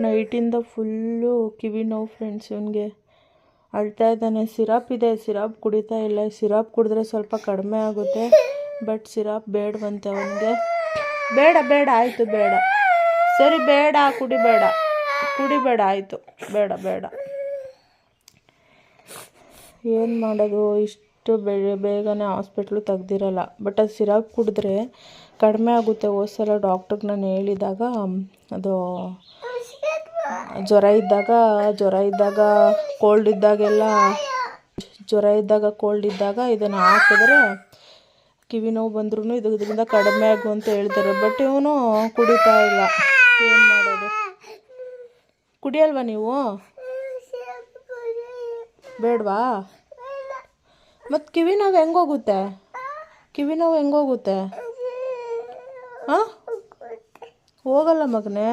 ನೈಟಿಂದ full ಕಿವಿ ನೋವು friends. ಇವನಿಗೆ ಅಳ್ತಾ ಇದ್ದಾನೆ. ಸಿರಪ್ ಇದೆ, ಸಿರಪ್ ಕುಡಿತಾ ಇಲ್ಲ. ಸಿರಪ್ ಕುಡಿದ್ರೆ ಸ್ವಲ್ಪ ಕಡಿಮೆ ಆಗುತ್ತೆ, ಬಟ್ ಸಿರಪ್ ಬೇಡವಂತೆ ಅವನಿಗೆ. ಬೇಡ ಬೇಡ ಆಯಿತು, ಬೇಡ ಸರಿ, ಬೇಡ ಕುಡಿಬೇಡ ಆಯಿತು, ಬೇಡ ಬೇಡ. ಏನು ಮಾಡೋದು, ಇಷ್ಟು ಬೇಗನೆ ಹಾಸ್ಪಿಟ್ಲು ತೆಗ್ದಿರಲ್ಲ. ಬಟ್ ಅದು ಸಿರಪ್ ಕುಡಿದ್ರೆ ಕಡಿಮೆ ಆಗುತ್ತೆ. ಹೋದ ಸಲ ಡಾಕ್ಟ್ರಿಗೆ ನಾನು ಹೇಳಿದಾಗ, ಅದು ಜ್ವರ ಇದ್ದಾಗ ಕೋಲ್ಡ್ ಇದ್ದಾಗ ಇದನ್ನು ಹಾಕಿದ್ರೆ ಕಿವಿ ನೋವು ಬಂದ್ರೂ ಇದರಿಂದ ಕಡಿಮೆ ಆಗು ಅಂತ ಹೇಳ್ತಾರೆ. ಬಟ್ ಇವನು ಕುಡಿತಾ ಇಲ್ಲ. ಏನು ಮಾಡೋದು? ಕುಡಿಯಲ್ವಾ ನೀವು? ಬೇಡವಾ? ಮತ್ತು ಕಿವಿ ನೋವು ಹೆಂಗೋಗುತ್ತೆ? ಹಾಂ, ಹೋಗಲ್ಲ ಮಗನೇ.